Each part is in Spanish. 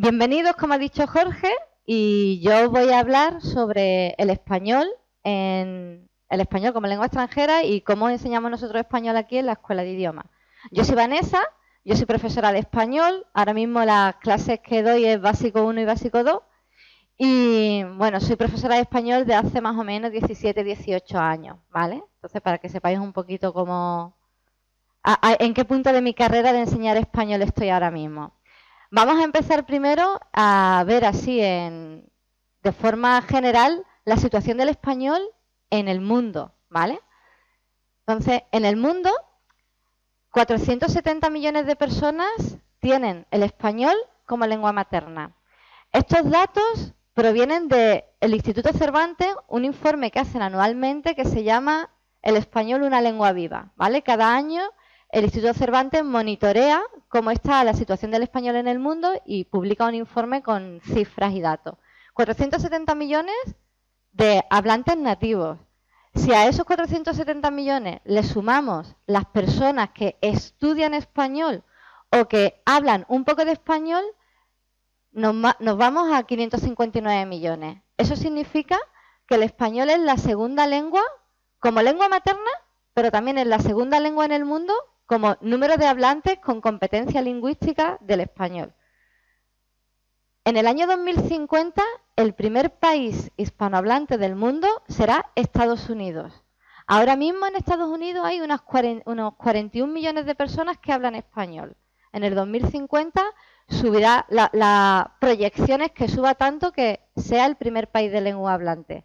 Bienvenidos, como ha dicho Jorge, y yo voy a hablar sobre el español como lengua extranjera y cómo enseñamos nosotros español aquí en la Escuela de Idiomas. Yo soy Vanessa, yo soy profesora de español, ahora mismo las clases que doy es básico 1 y básico 2, y bueno, soy profesora de español de hace más o menos 17, 18 años, ¿vale? Entonces, para que sepáis un poquito en qué punto de mi carrera de enseñar español estoy ahora mismo. Vamos a empezar primero a ver así de forma general la situación del español en el mundo, ¿vale? Entonces, en el mundo, 470 millones de personas tienen el español como lengua materna. Estos datos provienen del Instituto Cervantes, un informe que hacen anualmente que se llama El español, una lengua viva, ¿vale? Cada año el Instituto Cervantes monitorea cómo está la situación del español en el mundo y publica un informe con cifras y datos. 470 millones de hablantes nativos. Si a esos 470 millones le sumamos las personas que estudian español o que hablan un poco de español, nos vamos a 559 millones. Eso significa que el español es la segunda lengua como lengua materna, pero también es la segunda lengua en el mundo como número de hablantes con competencia lingüística del español. En el año 2050, el primer país hispanohablante del mundo será Estados Unidos. Ahora mismo en Estados Unidos hay unos 41 millones de personas que hablan español. En el 2050 subirá, la proyección es que suba tanto que sea el primer país de lengua hablante.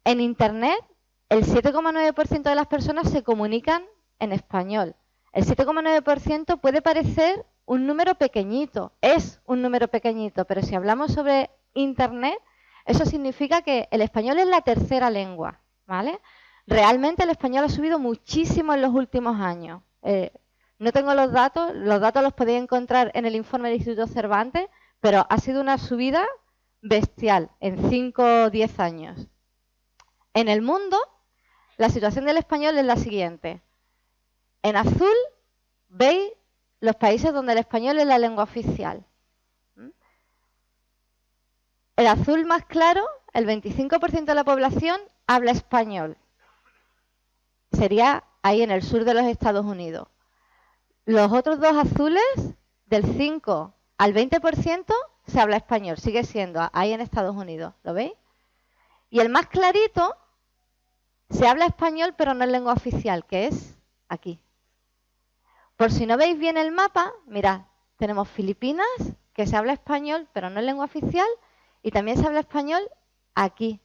En Internet, el 7,9% de las personas se comunican en español. El 7,9% puede parecer un número pequeñito, es un número pequeñito, pero si hablamos sobre Internet, eso significa que el español es la tercera lengua, ¿vale? Realmente el español ha subido muchísimo en los últimos años. No tengo los datos los podéis encontrar en el informe del Instituto Cervantes, pero ha sido una subida bestial en 5 o 10 años. En el mundo, la situación del español es la siguiente. En azul veis los países donde el español es la lengua oficial. El azul más claro, el 25% de la población habla español. Sería ahí en el sur de los Estados Unidos. Los otros dos azules, del 5 al 20% se habla español, sigue siendo ahí en Estados Unidos, ¿lo veis? Y el más clarito, se habla español pero no es lengua oficial, que es aquí. Por si no veis bien el mapa, mirad, tenemos Filipinas, que se habla español pero no es lengua oficial, y también se habla español aquí.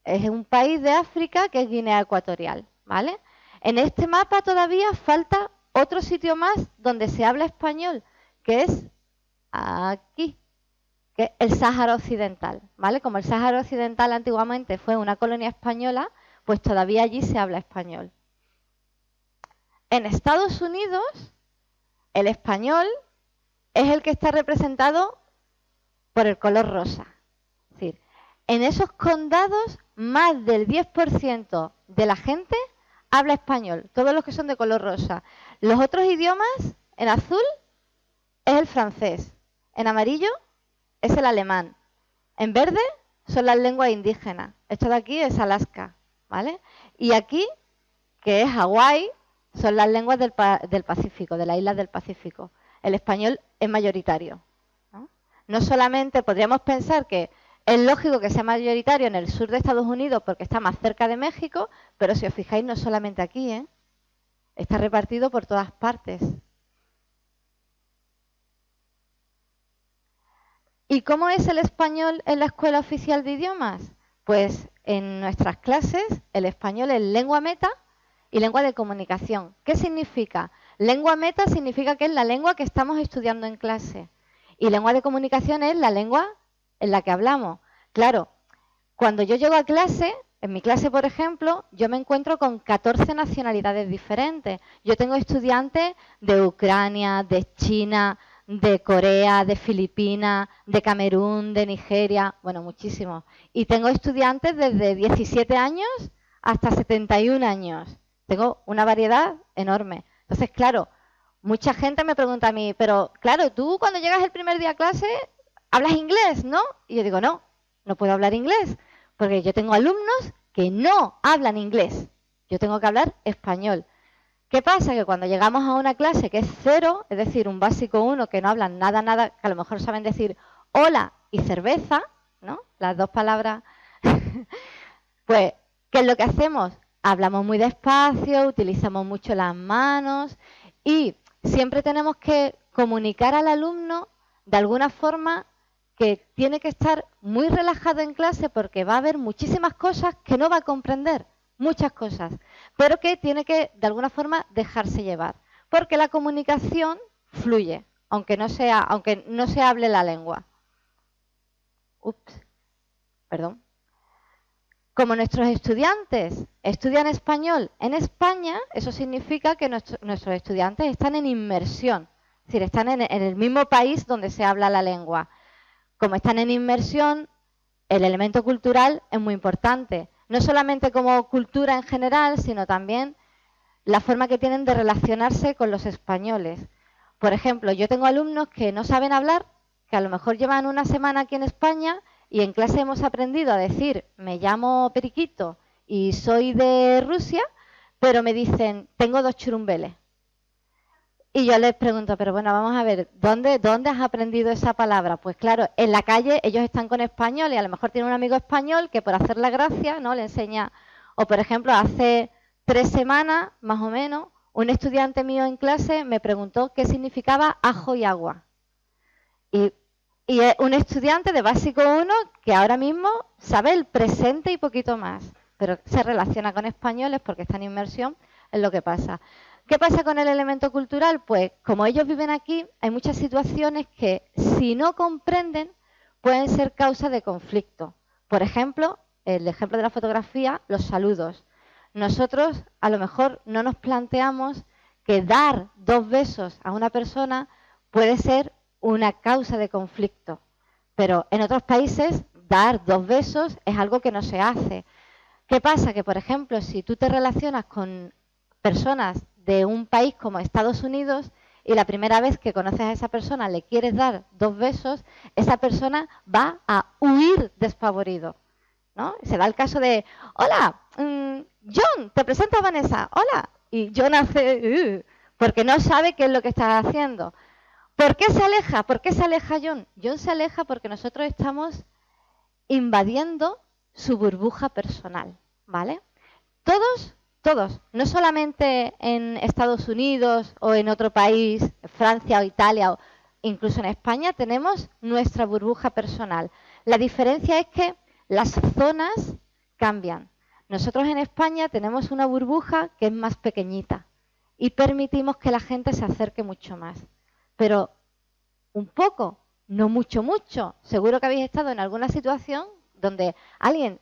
Es un país de África que es Guinea Ecuatorial, ¿vale? En este mapa todavía falta otro sitio más donde se habla español, que es aquí, que es el Sáhara Occidental, ¿vale? Como el Sáhara Occidental antiguamente fue una colonia española, pues todavía allí se habla español. En Estados Unidos, el español es el que está representado por el color rosa. Es decir, en esos condados, más del 10% de la gente habla español, todos los que son de color rosa. Los otros idiomas, en azul, es el francés. En amarillo, es el alemán. En verde, son las lenguas indígenas. Esto de aquí es Alaska, ¿vale? Y aquí, que es Hawái, son las lenguas del Pacífico, de las islas del Pacífico. El español es mayoritario, ¿no? No solamente podríamos pensar que es lógico que sea mayoritario en el sur de Estados Unidos porque está más cerca de México, pero si os fijáis no solamente aquí, ¿eh? Está repartido por todas partes. ¿Y cómo es el español en la Escuela Oficial de Idiomas? Pues en nuestras clases el español es lengua meta y lengua de comunicación. ¿Qué significa? Lengua meta significa que es la lengua que estamos estudiando en clase. Y lengua de comunicación es la lengua en la que hablamos. Claro, cuando yo llego a clase, en mi clase, por ejemplo, yo me encuentro con 14 nacionalidades diferentes. Yo tengo estudiantes de Ucrania, de China, de Corea, de Filipinas, de Camerún, de Nigeria, bueno, muchísimos. Y tengo estudiantes desde 17 años hasta 71 años. Tengo una variedad enorme. Entonces, claro, mucha gente me pregunta a mí, pero claro, tú cuando llegas el primer día a clase ¿hablas inglés, no? Y yo digo, no, no puedo hablar inglés, porque yo tengo alumnos que no hablan inglés. Yo tengo que hablar español. ¿Qué pasa? Que cuando llegamos a una clase que es 0, es decir, un básico 1, que no hablan nada, que a lo mejor saben decir hola y cerveza, ¿no? Las dos palabras. Pues, ¿qué es lo que hacemos? Hablamos muy despacio, utilizamos mucho las manos y siempre tenemos que comunicar al alumno de alguna forma que tiene que estar muy relajado en clase porque va a haber muchísimas cosas que no va a comprender, muchas cosas, pero que tiene que de alguna forma dejarse llevar, porque la comunicación fluye, aunque no se hable la lengua. Ups, perdón. Como nuestros estudiantes estudian español en España, eso significa que nuestros estudiantes están en inmersión, es decir, están en el mismo país donde se habla la lengua. Como están en inmersión, el elemento cultural es muy importante, no solamente como cultura en general, sino también la forma que tienen de relacionarse con los españoles. Por ejemplo, yo tengo alumnos que no saben hablar, que a lo mejor llevan una semana aquí en España y en clase hemos aprendido a decir, me llamo Periquito y soy de Rusia, pero me dicen, tengo 2 churumbeles. Y yo les pregunto, pero bueno, vamos a ver, ¿dónde has aprendido esa palabra? Pues claro, en la calle ellos están con español y a lo mejor tiene un amigo español que por hacer la gracia, ¿no?, le enseña. O por ejemplo, hace 3 semanas, más o menos, un estudiante mío en clase me preguntó qué significaba ajo y agua. Y es un estudiante de básico 1 que ahora mismo sabe el presente y poquito más, pero se relaciona con españoles porque está en inmersión, es lo que pasa. ¿Qué pasa con el elemento cultural? Pues como ellos viven aquí, hay muchas situaciones que si no comprenden pueden ser causa de conflicto. Por ejemplo, el ejemplo de la fotografía, los saludos. Nosotros a lo mejor no nos planteamos que dar 2 besos a una persona puede ser una causa de conflicto, pero en otros países dar 2 besos es algo que no se hace. ¿Qué pasa? Que, por ejemplo, si tú te relacionas con personas de un país como Estados Unidos y la primera vez que conoces a esa persona le quieres dar 2 besos, esa persona va a huir despavorido, ¿no? Se da el caso de, hola, John, te presento a Vanessa, hola, y John hace, porque no sabe qué es lo que estás haciendo. ¿Por qué se aleja? ¿Por qué se aleja John? John se aleja porque nosotros estamos invadiendo su burbuja personal, ¿vale? Todos, no solamente en Estados Unidos o en otro país, Francia o Italia, o incluso en España, tenemos nuestra burbuja personal. La diferencia es que las zonas cambian. Nosotros en España tenemos una burbuja que es más pequeñita y permitimos que la gente se acerque mucho más. Pero un poco, no mucho. Seguro que habéis estado en alguna situación donde alguien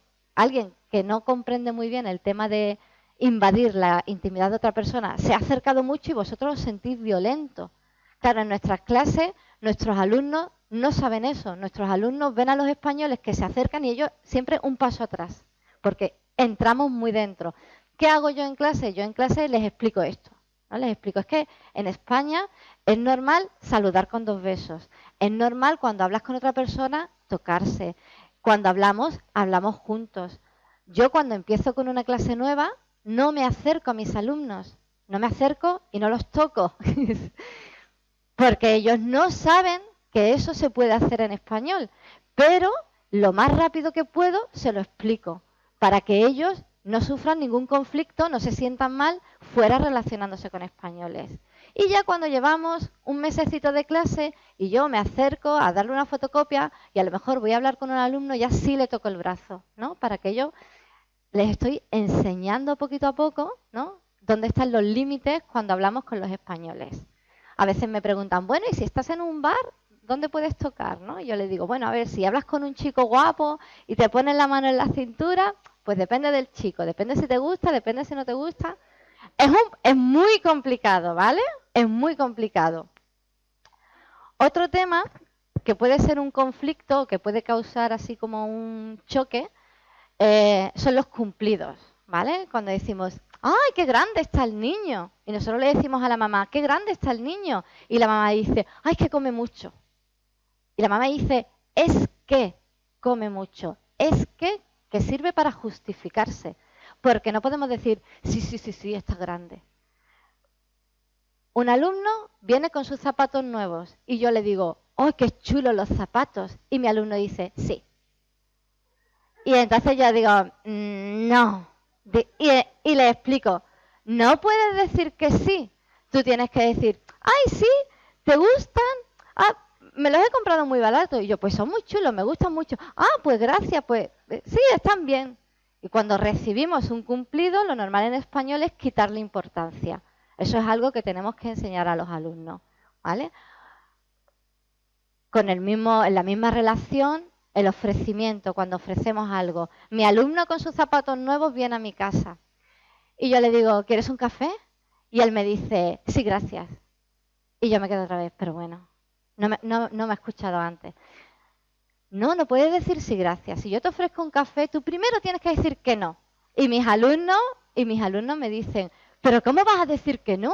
que no comprende muy bien el tema de invadir la intimidad de otra persona se ha acercado mucho y vosotros os sentís violentos. Claro, en nuestras clases, nuestros alumnos no saben eso. Nuestros alumnos ven a los españoles que se acercan y ellos siempre un paso atrás, porque entramos muy dentro. ¿Qué hago yo en clase? Yo en clase les explico esto, ¿no? Les explico, es que en España es normal saludar con 2 besos. Es normal cuando hablas con otra persona tocarse. Cuando hablamos juntos. Yo cuando empiezo con una clase nueva no me acerco a mis alumnos. No me acerco y no los toco. Porque ellos no saben que eso se puede hacer en español. Pero lo más rápido que puedo se lo explico. Para que ellos no sufran ningún conflicto, no se sientan mal fuera relacionándose con españoles. Y ya cuando llevamos un mesecito de clase y yo me acerco a darle una fotocopia y a lo mejor voy a hablar con un alumno, ya sí le toco el brazo, ¿no? Para que yo les estoy enseñando poquito a poco, ¿no?, dónde están los límites cuando hablamos con los españoles. A veces me preguntan, bueno, ¿y si estás en un bar, dónde puedes tocar, no? Y yo les digo, bueno, a ver, si hablas con un chico guapo y te pones la mano en la cintura, pues depende del chico, depende si te gusta, depende si no te gusta. Es muy complicado, ¿vale? Es muy complicado. Otro tema que puede ser un conflicto, que puede causar así como un choque, son los cumplidos, ¿vale? Cuando decimos, ¡ay, qué grande está el niño! Y nosotros le decimos a la mamá, ¡qué grande está el niño! Y la mamá dice, ¡ay, que come mucho! Y la mamá dice, es que come mucho, es que sirve para justificarse, porque no podemos decir, sí, está grande. Un alumno viene con sus zapatos nuevos y yo le digo, ¡oh, qué chulos los zapatos! Y mi alumno dice, sí. Y entonces yo digo, no. Y le explico, no puedes decir que sí. Tú tienes que decir, ¡ay, sí! ¿Te gustan? Ah, me los he comprado muy baratos. Y yo, pues son muy chulos, me gustan mucho. Ah, pues gracias, pues sí, están bien. Y cuando recibimos un cumplido, lo normal en español es quitarle importancia. Eso es algo que tenemos que enseñar a los alumnos, ¿vale? En la misma relación, el ofrecimiento, cuando ofrecemos algo. Mi alumno con sus zapatos nuevos viene a mi casa y yo le digo, ¿quieres un café? Y él me dice, sí, gracias. Y yo me quedo otra vez, pero bueno, no me ha escuchado antes. No puedes decir sí, gracias. Si yo te ofrezco un café, tú primero tienes que decir que no. Y mis alumnos me dicen, ¿pero cómo vas a decir que no?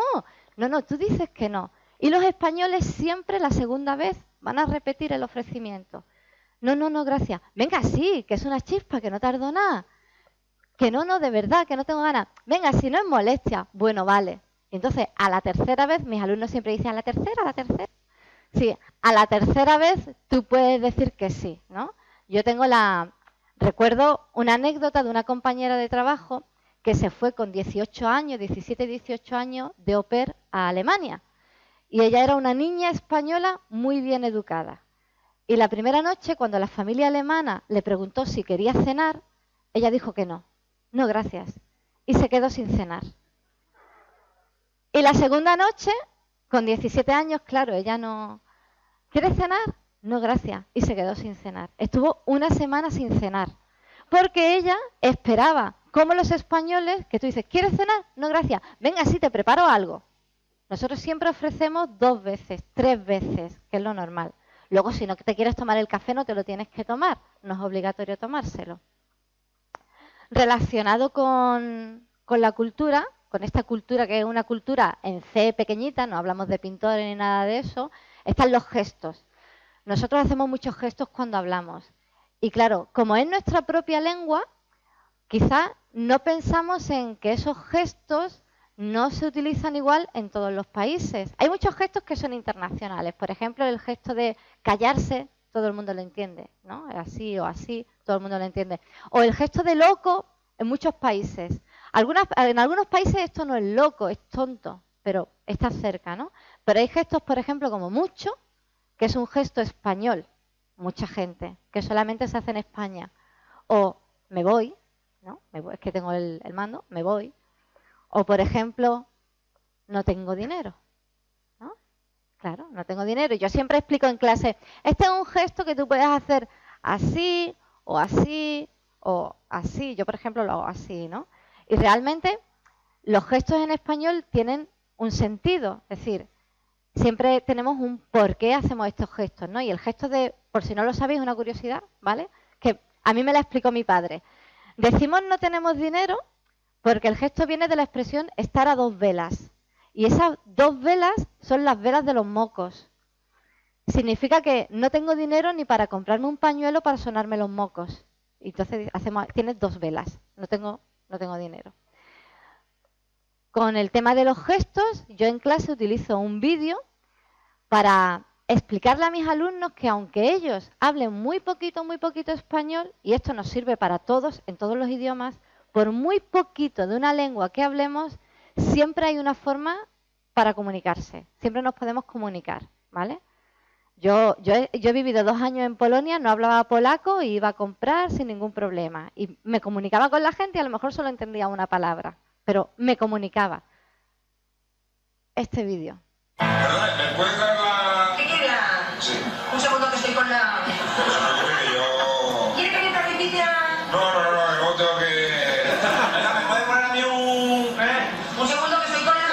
No, tú dices que no. Y los españoles siempre la segunda vez van a repetir el ofrecimiento. No, gracias. Venga, sí, que es una chispa, que no tardo nada. Que no, de verdad, que no tengo ganas. Venga, si no es molestia. Bueno, vale. Entonces, a la tercera vez, mis alumnos siempre dicen, a la tercera. Sí, a la tercera vez tú puedes decir que sí, ¿no? Recuerdo una anécdota de una compañera de trabajo que se fue con 18 años, 17, 18 años, de au pair a Alemania. Y ella era una niña española muy bien educada. Y la primera noche, cuando la familia alemana le preguntó si quería cenar, ella dijo que no. No, gracias. Y se quedó sin cenar. Y la segunda noche, con 17 años, claro, ella no... ¿Quieres cenar? No, gracias. Y se quedó sin cenar. Estuvo una semana sin cenar. Porque ella esperaba, como los españoles, que tú dices, ¿quieres cenar? No, gracias. Venga, sí, te preparo algo. Nosotros siempre ofrecemos 2 veces, 3 veces, que es lo normal. Luego, si no te quieres tomar el café, no te lo tienes que tomar. No es obligatorio tomárselo. Relacionado con la cultura, con esta cultura que es una cultura en C pequeñita, no hablamos de pintores ni nada de eso, están los gestos. Nosotros hacemos muchos gestos cuando hablamos. Y claro, como es nuestra propia lengua, quizá no pensamos en que esos gestos no se utilizan igual en todos los países. Hay muchos gestos que son internacionales. Por ejemplo, el gesto de callarse, todo el mundo lo entiende, ¿no? Así o así, todo el mundo lo entiende. O el gesto de loco en muchos países. En algunos países esto no es loco, es tonto, pero está cerca, ¿no? Pero hay gestos, por ejemplo, como mucho, que es un gesto español, mucha gente, que solamente se hace en España. O me voy, ¿no? Es que tengo el mando, me voy. O, por ejemplo, no tengo dinero, ¿no? Claro, no tengo dinero. Yo siempre explico en clase, este es un gesto que tú puedes hacer así, o así, o así. Yo, por ejemplo, lo hago así, ¿no? Y realmente los gestos en español tienen un sentido. Es decir, siempre tenemos un por qué hacemos estos gestos, ¿no? Y el gesto de, por si no lo sabéis, una curiosidad, ¿vale? Que a mí me la explicó mi padre. Decimos no tenemos dinero porque el gesto viene de la expresión estar a 2 velas. Y esas 2 velas son las velas de los mocos. Significa que no tengo dinero ni para comprarme un pañuelo para sonarme los mocos. Y entonces tienes 2 velas. No tengo dinero. Con el tema de los gestos, yo en clase utilizo un vídeo para explicarle a mis alumnos que aunque ellos hablen muy poquito español, y esto nos sirve para todos, en todos los idiomas, por muy poquito de una lengua que hablemos, siempre hay una forma para comunicarse. Siempre nos podemos comunicar, ¿vale? Yo he vivido 2 años en Polonia, no hablaba polaco y iba a comprar sin ningún problema. Y me comunicaba con la gente y a lo mejor solo entendía una palabra, pero me comunicaba. Este vídeo. Perdón, ¿me puedes dar la...? ¿Qué quiere la...? Sí. Un segundo que estoy con la... Yo... ¿Quiere que mientras repite a...? No, luego tengo que... Venga, ¿me puede poner a mí un...? Un segundo que estoy con la...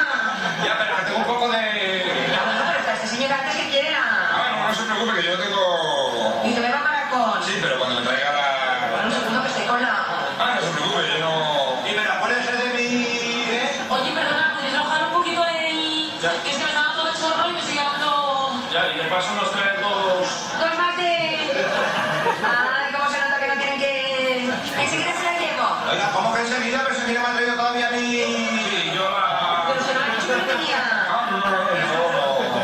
Ya, pero tengo un poco de... Bueno, pero está este señor antes que quiere la... No se preocupe, que yo tengo... Y te me va para con... Sí, pero cuando me traiga la... Bueno, un segundo que estoy con la... No se preocupe, yo no... Y me la pones de mi... Oye, perdona, ¿puedes bajar un poquito el...? Ya. Que es que me está dando el chorro y me sigue dando... Ya, y de paso nos trae 2... 2 más de... Enseguida me ha traído todavía a mí. Sí, yo la... Pero se lo han hecho una tenía.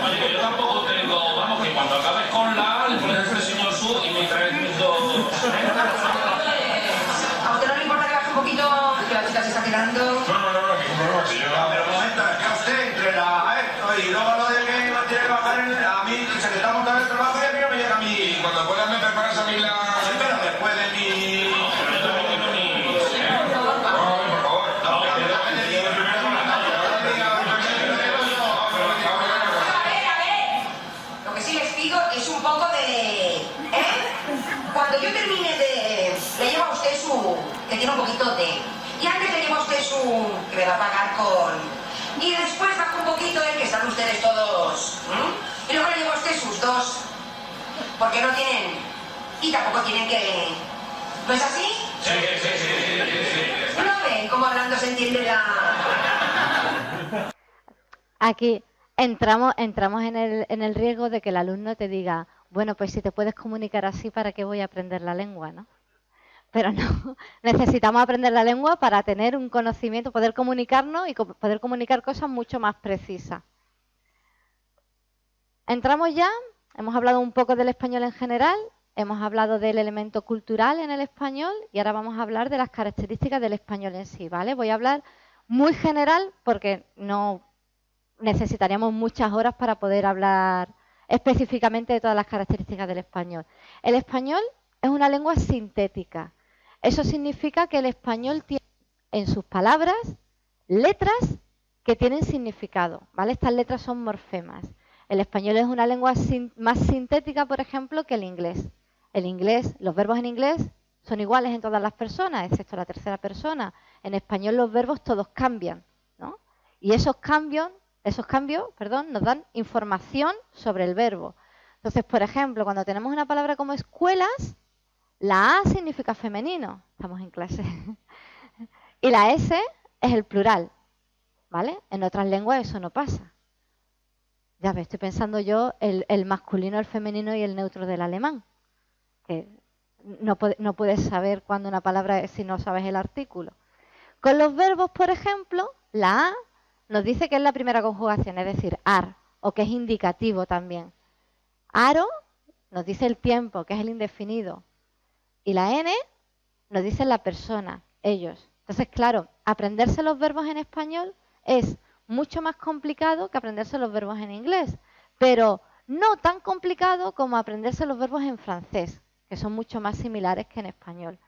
Oye, yo tampoco tengo... Vamos, que cuando acabes con la A, le pones el señor Sur y me traes mis dos... ¿A usted no le importa que baje un poquito? Que la chica se está quedando. No, ningún problema, si yo... Pero un momento, es que a usted entre esto y luego lo de que no tiene que bajar a mí, que se le está montando el trabajo y a mí no me llega a mí. Y cuando puedas me preparas a mí la... Sí, pero después de mi... Pero yo tampoco tengo ni... No, por favor. A ver. Lo que sí les pido es un poco de... Cuando yo termine de... Le llevo a usted su... que tiene un poquito de... Y antes le llevo a usted su... que me va a pagar con... Y después bajo un poquito que están ustedes todos... Y luego le llevo a usted sus dos... Porque no tienen... Y tampoco tienen que... ¿No es así? Sí. ¿No ven cómo hablando se entiende la... Aquí entramos en el riesgo de que el alumno te diga, bueno, pues si te puedes comunicar así, ¿para qué voy a aprender la lengua, no? Pero no, necesitamos aprender la lengua para tener un conocimiento, poder comunicarnos y poder comunicar cosas mucho más precisas. Entramos ya, hemos hablado un poco del español en general, hemos hablado del elemento cultural en el español y ahora vamos a hablar de las características del español en sí, ¿vale? Voy a hablar muy general porque no necesitaríamos muchas horas para poder hablar específicamente de todas las características del español. El español es una lengua sintética. Eso significa que el español tiene en sus palabras letras que tienen significado, ¿vale? Estas letras son morfemas. El español es una lengua más sintética, por ejemplo, que el inglés. El inglés, los verbos en inglés son iguales en todas las personas, excepto la tercera persona. En español los verbos todos cambian, ¿no? Y esos cambios, nos dan información sobre el verbo. Entonces, por ejemplo, cuando tenemos una palabra como escuelas, la A significa femenino, estamos en clase, y la S es el plural, ¿vale? En otras lenguas eso no pasa. Ya ves, estoy pensando yo el masculino, el femenino y el neutro del alemán, que no puedes saber cuándo una palabra es si no sabes el artículo. Con los verbos, por ejemplo, la A nos dice que es la primera conjugación, es decir, ar, o que es indicativo también. Aro nos dice el tiempo, que es el indefinido. Y la N nos dice la persona, ellos. Entonces, claro, aprenderse los verbos en español es mucho más complicado que aprenderse los verbos en inglés, pero no tan complicado como aprenderse los verbos en francés, que son mucho más similares que en español.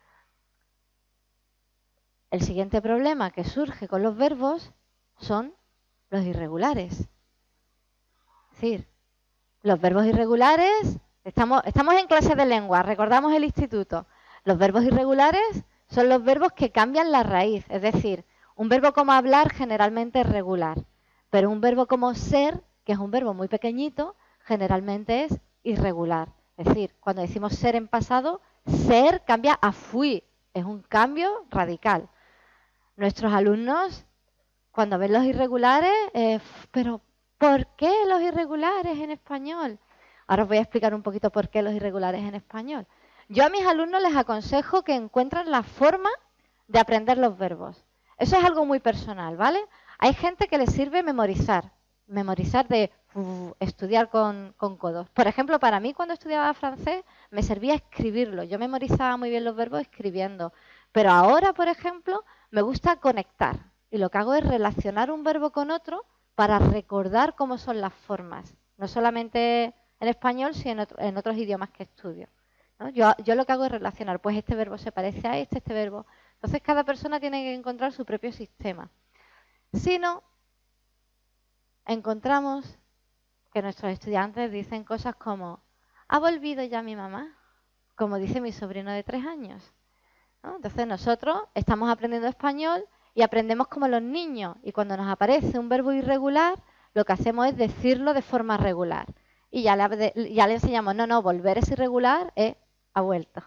El siguiente problema que surge con los verbos son los irregulares. Es decir, los verbos irregulares, estamos en clase de lengua, recordamos el instituto. Los verbos irregulares son los verbos que cambian la raíz, es decir, un verbo como hablar generalmente es regular, pero un verbo como ser, que es un verbo muy pequeñito, generalmente es irregular. Es decir, cuando decimos ser en pasado, ser cambia a fui, es un cambio radical. Nuestros alumnos, cuando ven los irregulares, pero ¿por qué los irregulares en español? Ahora os voy a explicar un poquito por qué los irregulares en español. Yo a mis alumnos les aconsejo que encuentren la forma de aprender los verbos. Eso es algo muy personal, ¿vale? Hay gente que les sirve memorizar de estudiar con codos. Por ejemplo, para mí cuando estudiaba francés me servía escribirlo. Yo memorizaba muy bien los verbos escribiendo. Pero ahora, por ejemplo, me gusta conectar. Y lo que hago es relacionar un verbo con otro para recordar cómo son las formas. No solamente en español, sino en otros idiomas que estudio, ¿no? Yo lo que hago es relacionar, pues este verbo se parece a este verbo. Entonces cada persona tiene que encontrar su propio sistema. Si no, encontramos que nuestros estudiantes dicen cosas como, ¿ha volvido ya mi mamá? Como dice mi sobrino de 3 años, ¿no? Entonces nosotros estamos aprendiendo español y aprendemos como los niños. Y cuando nos aparece un verbo irregular, lo que hacemos es decirlo de forma regular. Y ya le enseñamos, no, volver es irregular, ha vuelto.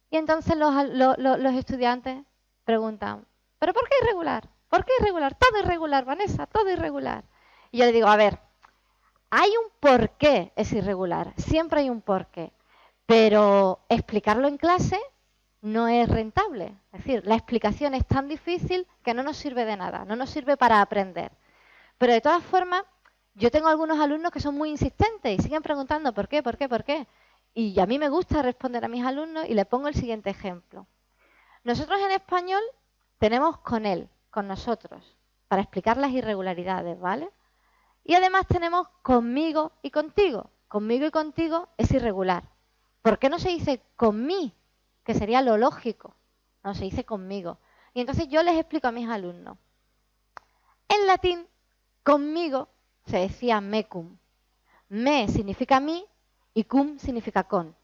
Y entonces los estudiantes preguntan, ¿pero por qué irregular? ¿Por qué irregular? Todo irregular, Vanessa, todo irregular. Y yo le digo, a ver, hay un por qué es irregular, siempre hay un por qué. Pero explicarlo en clase no es rentable. Es decir, la explicación es tan difícil que no nos sirve de nada, no nos sirve para aprender. Pero de todas formas, yo tengo algunos alumnos que son muy insistentes y siguen preguntando ¿por qué, por qué, por qué? Y a mí me gusta responder a mis alumnos y les pongo el siguiente ejemplo. Nosotros en español tenemos con él, con nosotros, para explicar las irregularidades, ¿vale? Y además tenemos conmigo y contigo. Conmigo y contigo es irregular. ¿Por qué no se dice conmí? Que sería lo lógico. No, se dice conmigo. Y entonces yo les explico a mis alumnos. En latín, conmigo se decía mecum. Me significa mí y cum significa con.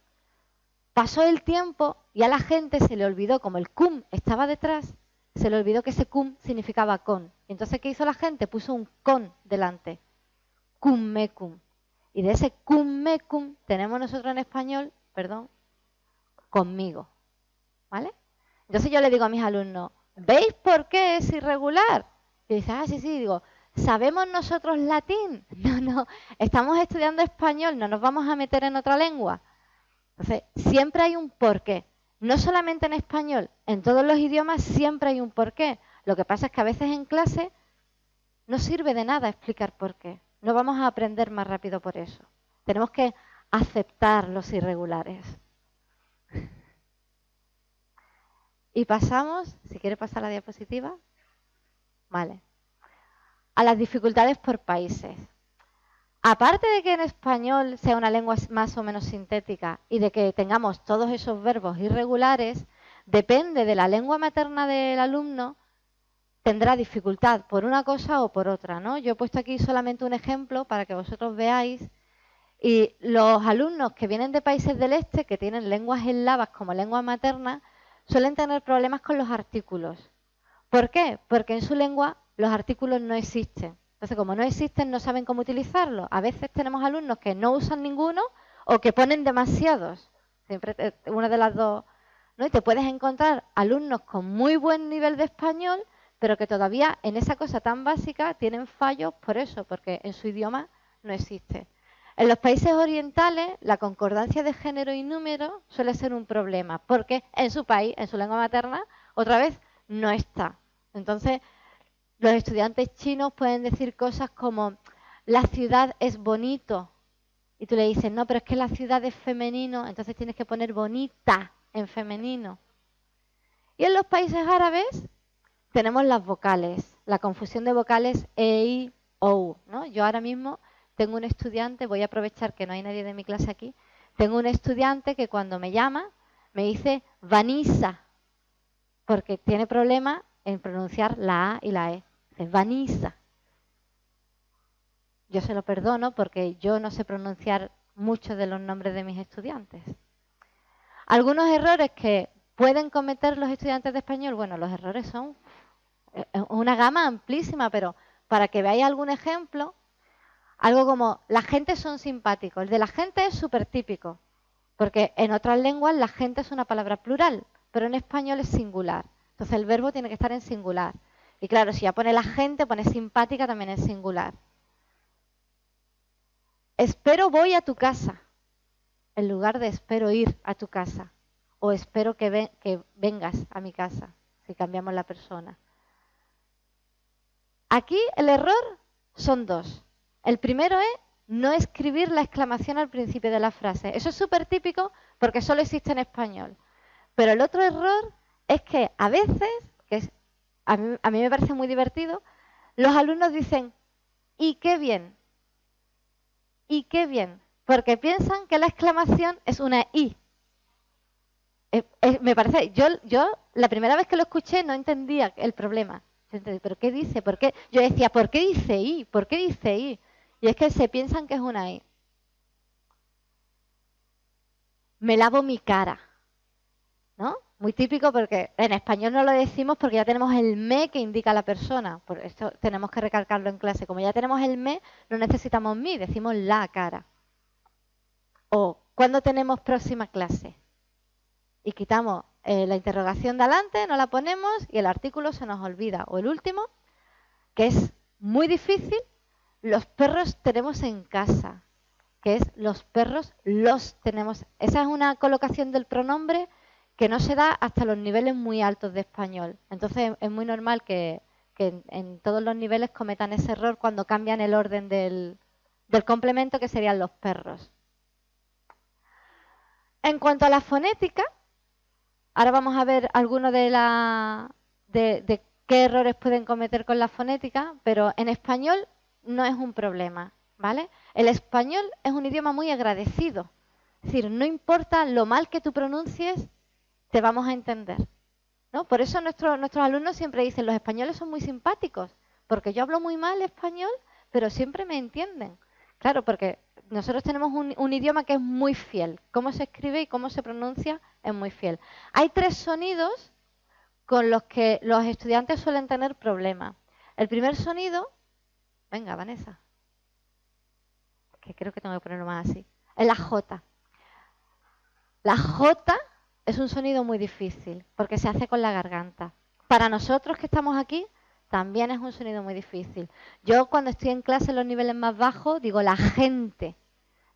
Pasó el tiempo y a la gente se le olvidó, como el cum estaba detrás, se le olvidó que ese cum significaba con. Entonces, ¿qué hizo la gente? Puso un con delante. Cum mecum. Y de ese cum mecum tenemos nosotros en español, conmigo. ¿Vale? Entonces yo le digo a mis alumnos, ¿veis por qué es irregular? Y dicen, sí, digo, ¿sabemos nosotros latín? No, estamos estudiando español, no nos vamos a meter en otra lengua. Entonces, siempre hay un porqué. No solamente en español, en todos los idiomas siempre hay un porqué. Lo que pasa es que a veces en clase no sirve de nada explicar por qué. No vamos a aprender más rápido por eso. Tenemos que aceptar los irregulares. Y pasamos, si quiere pasar la diapositiva, vale, a las dificultades por países. Aparte de que en español sea una lengua más o menos sintética y de que tengamos todos esos verbos irregulares, depende de la lengua materna del alumno, tendrá dificultad por una cosa o por otra, ¿no? Yo he puesto aquí solamente un ejemplo para que vosotros veáis. Y los alumnos que vienen de países del este, que tienen lenguas eslavas como lengua materna, suelen tener problemas con los artículos. ¿Por qué? Porque en su lengua los artículos no existen. Entonces, como no existen, no saben cómo utilizarlos. A veces tenemos alumnos que no usan ninguno o que ponen demasiados. Siempre una de las dos, ¿no? Y te puedes encontrar alumnos con muy buen nivel de español, pero que todavía en esa cosa tan básica tienen fallos por eso, porque en su idioma no existe. En los países orientales, la concordancia de género y número suele ser un problema, porque en su país, en su lengua materna, otra vez no está. Entonces, los estudiantes chinos pueden decir cosas como, la ciudad es bonito. Y tú le dices, no, pero es que la ciudad es femenino, entonces tienes que poner bonita en femenino. Y en los países árabes tenemos las vocales, la confusión de vocales e, i, o, ¿no? Yo ahora mismo tengo un estudiante, voy a aprovechar que no hay nadie de mi clase aquí, tengo un estudiante que cuando me llama me dice Vanessa, porque tiene problema en pronunciar la A y la E. Dice Vanessa. Yo se lo perdono porque yo no sé pronunciar muchos de los nombres de mis estudiantes. Algunos errores que pueden cometer los estudiantes de español, bueno, los errores son una gama amplísima, pero para que veáis algún ejemplo, algo como, la gente son simpáticos. El de la gente es súper típico, porque en otras lenguas la gente es una palabra plural, pero en español es singular. Entonces el verbo tiene que estar en singular. Y claro, si ya pone la gente, pone simpática también en singular. Espero voy a tu casa, en lugar de espero ir a tu casa. O espero que vengas a mi casa, si cambiamos la persona. Aquí el error son dos. El primero es no escribir la exclamación al principio de la frase. Eso es súper típico porque solo existe en español. Pero el otro error es que a veces, a mí me parece muy divertido, los alumnos dicen, ¡y qué bien! ¡Y qué bien! Porque piensan que la exclamación es una I. Me parece, yo la primera vez que lo escuché no entendía el problema. ¿Pero qué dice? ¿Por qué? Yo decía, ¿por qué dice I? ¿Por qué dice I? Y es que se piensan que es una I. Me lavo mi cara, ¿no? Muy típico porque en español no lo decimos porque ya tenemos el me que indica a la persona. Por esto tenemos que recalcarlo en clase. Como ya tenemos el me, no necesitamos mi, decimos la cara. O, ¿cuándo tenemos próxima clase? Y quitamos la interrogación de adelante, no la ponemos y el artículo se nos olvida. O el último, que es muy difícil, los perros tenemos en casa, que es los perros los tenemos. Esa es una colocación del pronombre que no se da hasta los niveles muy altos de español. Entonces es muy normal que en todos los niveles cometan ese error cuando cambian el orden del complemento, que serían los perros. En cuanto a la fonética, ahora vamos a ver algunos de qué errores pueden cometer con la fonética, pero en español no es un problema, ¿vale? El español es un idioma muy agradecido. Es decir, no importa lo mal que tú pronuncies, te vamos a entender, ¿no? Por eso nuestros alumnos siempre dicen, los españoles son muy simpáticos, porque yo hablo muy mal español, pero siempre me entienden. Claro, porque nosotros tenemos un idioma que es muy fiel. Cómo se escribe y cómo se pronuncia es muy fiel. Hay 3 sonidos con los que los estudiantes suelen tener problemas. El primer sonido, venga, Vanessa, que creo que tengo que ponerlo más así, es la J. La J es un sonido muy difícil porque se hace con la garganta. Para nosotros que estamos aquí, también es un sonido muy difícil. Yo cuando estoy en clase en los niveles más bajos digo la gente,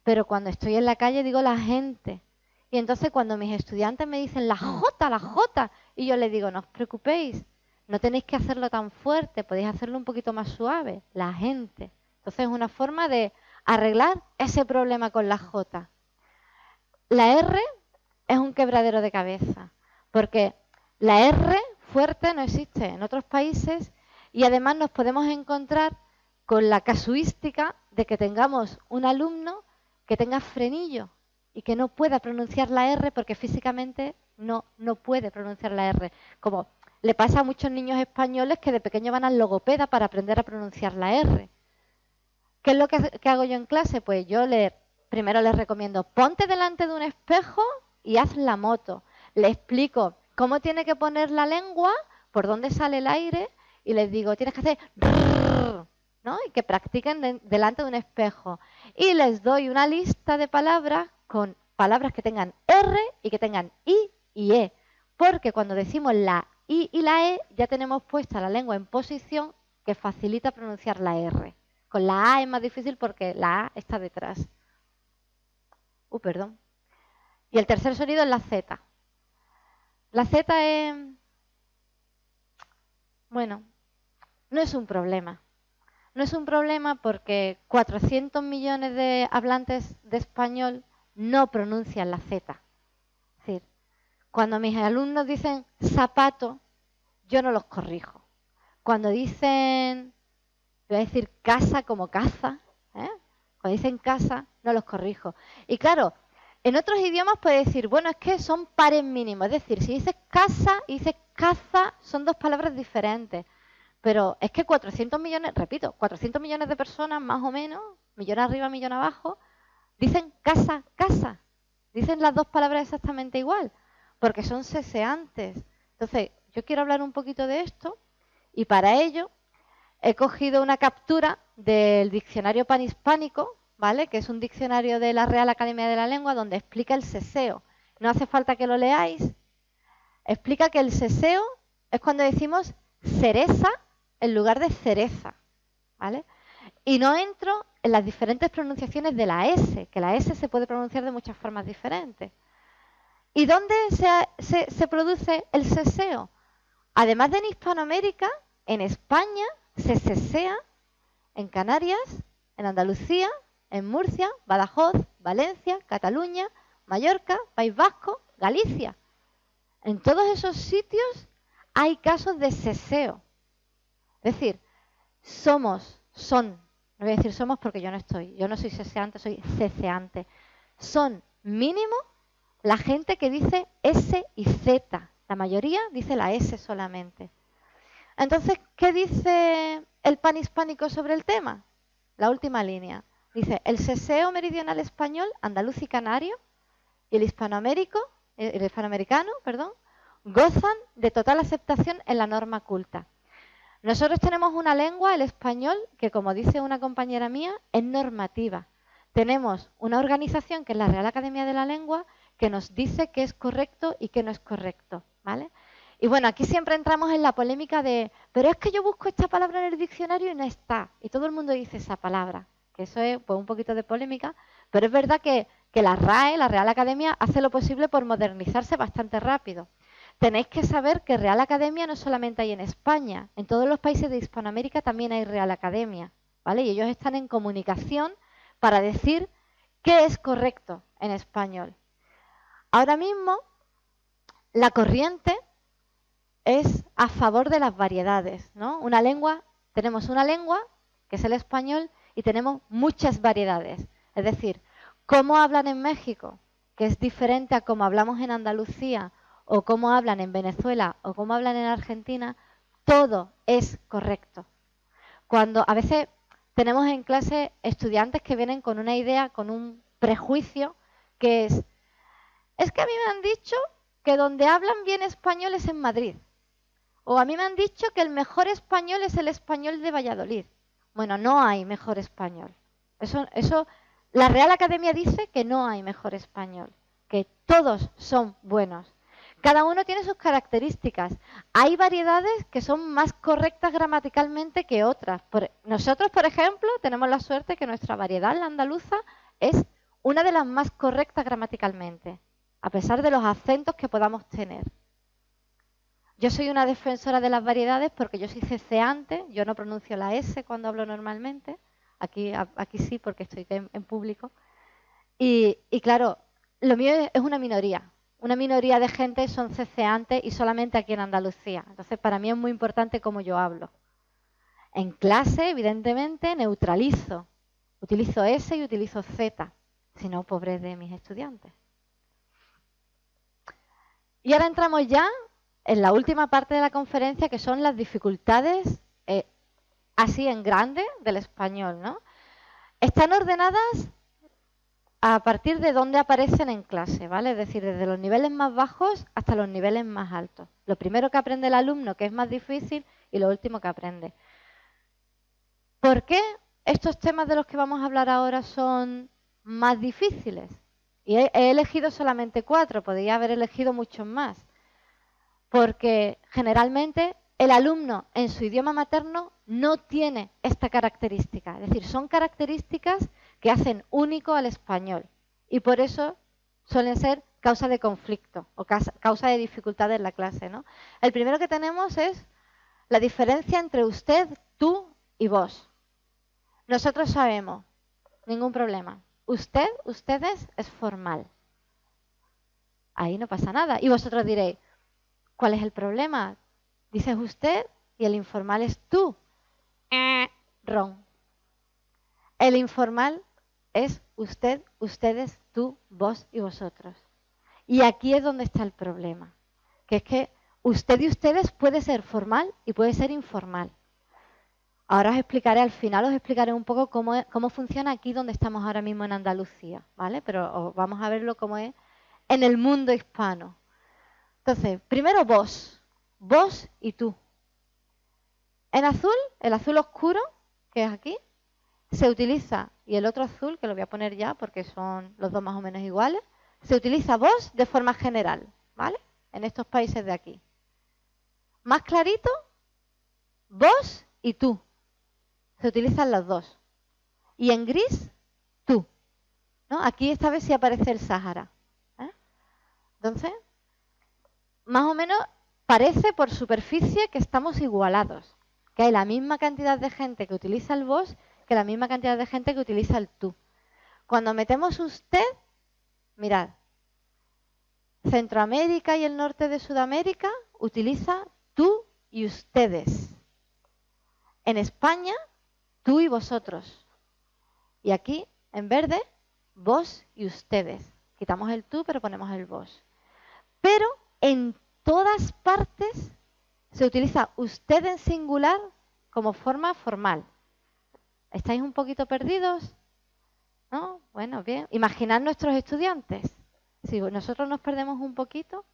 pero cuando estoy en la calle digo la gente. Y entonces cuando mis estudiantes me dicen la J, y yo les digo, no os preocupéis, no tenéis que hacerlo tan fuerte, podéis hacerlo un poquito más suave, la gente. Entonces es una forma de arreglar ese problema con la J. La R es un quebradero de cabeza, porque la R fuerte no existe en otros países y además nos podemos encontrar con la casuística de que tengamos un alumno que tenga frenillo y que no pueda pronunciar la R porque físicamente no puede pronunciar la R. Como le pasa a muchos niños españoles que de pequeño van al logopeda para aprender a pronunciar la R. ¿Qué es lo que hago yo en clase? Pues yo primero les recomiendo, ponte delante de un espejo y haz la moto. Le explico cómo tiene que poner la lengua, por dónde sale el aire, y les digo, tienes que hacer rrr, ¿no? Y que practiquen delante de un espejo. Y les doy una lista de palabras con palabras que tengan R y que tengan I y E. Porque cuando decimos la I y la E, ya tenemos puesta la lengua en posición que facilita pronunciar la R. Con la A es más difícil porque la A está detrás. Perdón. Y el tercer sonido es la Z. La Z es, bueno, no es un problema. No es un problema porque 400 millones de hablantes de español no pronuncian la Z. Es decir, cuando mis alumnos dicen zapato, yo no los corrijo. Cuando dicen, voy a decir casa como caza, cuando dicen casa, no los corrijo. Y claro, en otros idiomas puedes decir, bueno, es que son pares mínimos. Es decir, si dices casa y dices caza, son 2 palabras diferentes. Pero es que 400 millones, repito, 400 millones de personas más o menos, millón arriba, millón abajo, dicen casa, casa. Dicen las 2 palabras exactamente igual, porque son seseantes. Entonces, yo quiero hablar un poquito de esto y para ello he cogido una captura del diccionario panhispánico, ¿vale? Que es un diccionario de la Real Academia de la Lengua donde explica el seseo. No hace falta que lo leáis. Explica que el seseo es cuando decimos cereza en lugar de cereza, ¿vale? Y no entro en las diferentes pronunciaciones de la S, que la S se puede pronunciar de muchas formas diferentes. ¿Y dónde se produce el seseo? Además de en Hispanoamérica, en España se sesea en Canarias, en Andalucía, en Murcia, Badajoz, Valencia, Cataluña, Mallorca, País Vasco, Galicia. En todos esos sitios hay casos de seseo. Es decir, no voy a decir somos porque yo no soy seseante, soy ceceante. Son mínimo la gente que dice S y Z. La mayoría dice la S solamente. Entonces, ¿qué dice el panhispánico sobre el tema? La última línea. Dice, el seseo meridional español, andaluz y canario, y el hispanoamericano, gozan de total aceptación en la norma culta. Nosotros tenemos una lengua, el español, que como dice una compañera mía, es normativa. Tenemos una organización que es la Real Academia de la Lengua que nos dice qué es correcto y qué no es correcto, ¿vale? Y bueno, aquí siempre entramos en la polémica de, pero es que yo busco esta palabra en el diccionario y no está. Y todo el mundo dice esa palabra, que eso es pues, un poquito de polémica, pero es verdad que que la RAE, la Real Academia, hace lo posible por modernizarse bastante rápido. Tenéis que saber que Real Academia no solamente hay en España, en todos los países de Hispanoamérica también hay Real Academia, ¿vale? Y ellos están en comunicación para decir qué es correcto en español. Ahora mismo, la corriente es a favor de las variedades, ¿no? Tenemos una lengua, que es el español, y tenemos muchas variedades. Es decir, cómo hablan en México, que es diferente a cómo hablamos en Andalucía, o cómo hablan en Venezuela, o cómo hablan en Argentina, todo es correcto. Cuando a veces tenemos en clase estudiantes que vienen con una idea, con un prejuicio, que es que a mí me han dicho que donde hablan bien español es en Madrid. O a mí me han dicho que el mejor español es el español de Valladolid. Bueno, no hay mejor español. La Real Academia dice que no hay mejor español, que todos son buenos. Cada uno tiene sus características. Hay variedades que son más correctas gramaticalmente que otras. Nosotros, por ejemplo, tenemos la suerte que nuestra variedad, la andaluza, es una de las más correctas gramaticalmente, a pesar de los acentos que podamos tener. Yo soy una defensora de las variedades porque yo soy ceceante, yo no pronuncio la S cuando hablo normalmente, aquí sí porque estoy en público. Y claro, lo mío es una minoría de gente son ceceantes y solamente aquí en Andalucía. Entonces para mí es muy importante cómo yo hablo. En clase, evidentemente, neutralizo, utilizo S y utilizo Z, si no, pobres de mis estudiantes. Y ahora entramos ya en la última parte de la conferencia, que son las dificultades así en grande del español, ¿no? Están ordenadas a partir de dónde aparecen en clase, ¿vale? Es decir, desde los niveles más bajos hasta los niveles más altos. Lo primero que aprende el alumno, que es más difícil, y lo último que aprende. ¿Por qué estos temas de los que vamos a hablar ahora son más difíciles? Y he elegido solamente 4, podría haber elegido muchos más. Porque generalmente el alumno en su idioma materno no tiene esta característica. Es decir, son características que hacen único al español y por eso suelen ser causa de conflicto o causa de dificultad en la clase, ¿no? El primero que tenemos es la diferencia entre usted, tú y vos. Nosotros sabemos, ningún problema. Usted, ustedes es formal. Ahí no pasa nada. Y vosotros diréis, ¿cuál es el problema? Dices usted y el informal es tú. Ron. El informal es usted, ustedes, tú, vos y vosotros. Y aquí es donde está el problema. Que es que usted y ustedes puede ser formal y puede ser informal. Ahora al final os explicaré un poco cómo funciona aquí donde estamos ahora mismo en Andalucía, ¿vale? Pero vamos a verlo cómo es en el mundo hispano. Entonces, primero vos y tú. En azul, el azul oscuro, que es aquí, se utiliza, y el otro azul, que lo voy a poner ya porque son los dos más o menos iguales, se utiliza vos de forma general, ¿vale? En estos países de aquí. Más clarito, vos y tú. Se utilizan los dos. Y en gris, tú. ¿No? Aquí esta vez sí aparece el Sáhara. Entonces, más o menos parece por superficie que estamos igualados. Que hay la misma cantidad de gente que utiliza el vos que la misma cantidad de gente que utiliza el tú. Cuando metemos usted, mirad, Centroamérica y el norte de Sudamérica utiliza tú y ustedes. En España, tú y vosotros. Y aquí, en verde, vos y ustedes. Quitamos el tú, pero ponemos el vos. Pero en todas partes se utiliza usted en singular como forma formal. ¿Estáis un poquito perdidos? ¿No? Bueno, bien. Imaginad nuestros estudiantes. Si nosotros nos perdemos un poquito,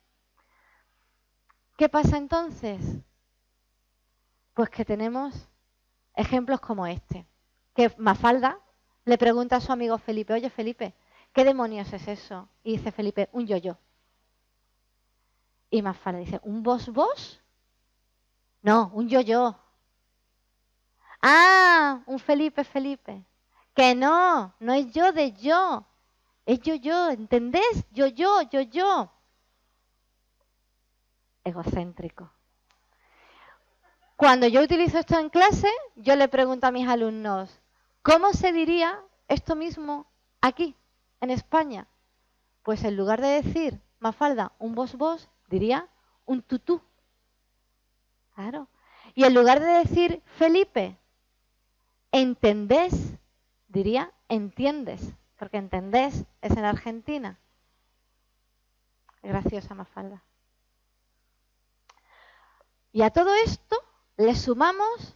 ¿qué pasa entonces? Pues que tenemos ejemplos como este. Que Mafalda le pregunta a su amigo Felipe, oye Felipe, ¿qué demonios es eso? Y dice Felipe, un yo-yo. Y Mafalda dice, ¿un vos? No, un yo-yo. Ah, un Felipe. Que no es yo de yo. Es yo, ¿entendés? Yo. Egocéntrico. Cuando yo utilizo esto en clase, yo le pregunto a mis alumnos, ¿cómo se diría esto mismo aquí, en España? Pues en lugar de decir, Mafalda, un vos, diría un tutú. Claro. Y en lugar de decir, Felipe, ¿entendés? Diría, entiendes, porque entendés es en Argentina. Graciosa Mafalda. Y a todo esto le sumamos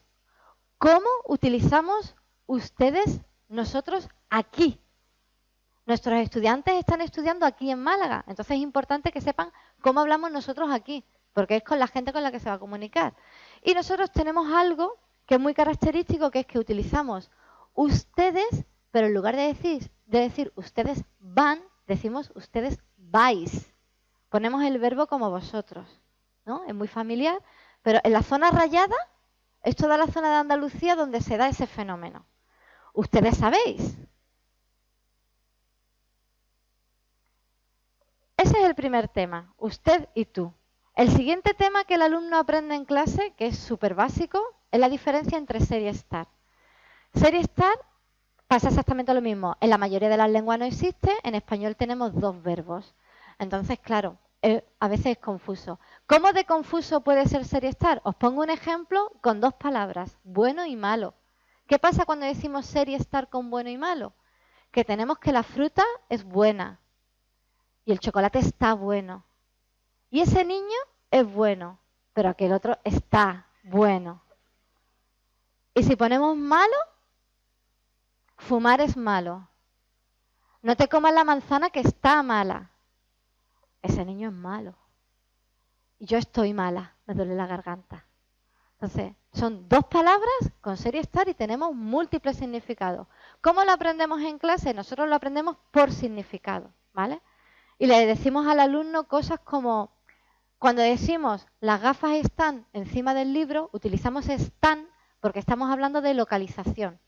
cómo utilizamos ustedes, nosotros, aquí. Nuestros estudiantes están estudiando aquí en Málaga, entonces es importante que sepan cómo hablamos nosotros aquí, porque es con la gente con la que se va a comunicar. Y nosotros tenemos algo que es muy característico, que es que utilizamos ustedes, pero en lugar de decir ustedes van, decimos ustedes vais. Ponemos el verbo como vosotros, ¿no? Es muy familiar, pero en la zona rayada es toda la zona de Andalucía donde se da ese fenómeno. Ustedes sabéis. Ese es el primer tema, usted y tú. El siguiente tema que el alumno aprende en clase, que es súper básico, es la diferencia entre ser y estar. Ser y estar pasa exactamente lo mismo. En la mayoría de las lenguas no existe, en español tenemos dos verbos. Entonces, claro, a veces es confuso. ¿Cómo de confuso puede ser y estar? Os pongo un ejemplo con dos palabras, bueno y malo. ¿Qué pasa cuando decimos ser y estar con bueno y malo? Que tenemos que la fruta es buena y el chocolate está bueno. Y ese niño es bueno, pero aquel otro está bueno. Y si ponemos malo, fumar es malo. No te comas la manzana que está mala. Ese niño es malo. Y yo estoy mala, me duele la garganta. Entonces, son dos palabras con ser y estar y tenemos múltiples significados. ¿Cómo lo aprendemos en clase? Nosotros lo aprendemos por significado, ¿vale? Y le decimos al alumno cosas como, cuando decimos las gafas están encima del libro, utilizamos están porque estamos hablando de localización.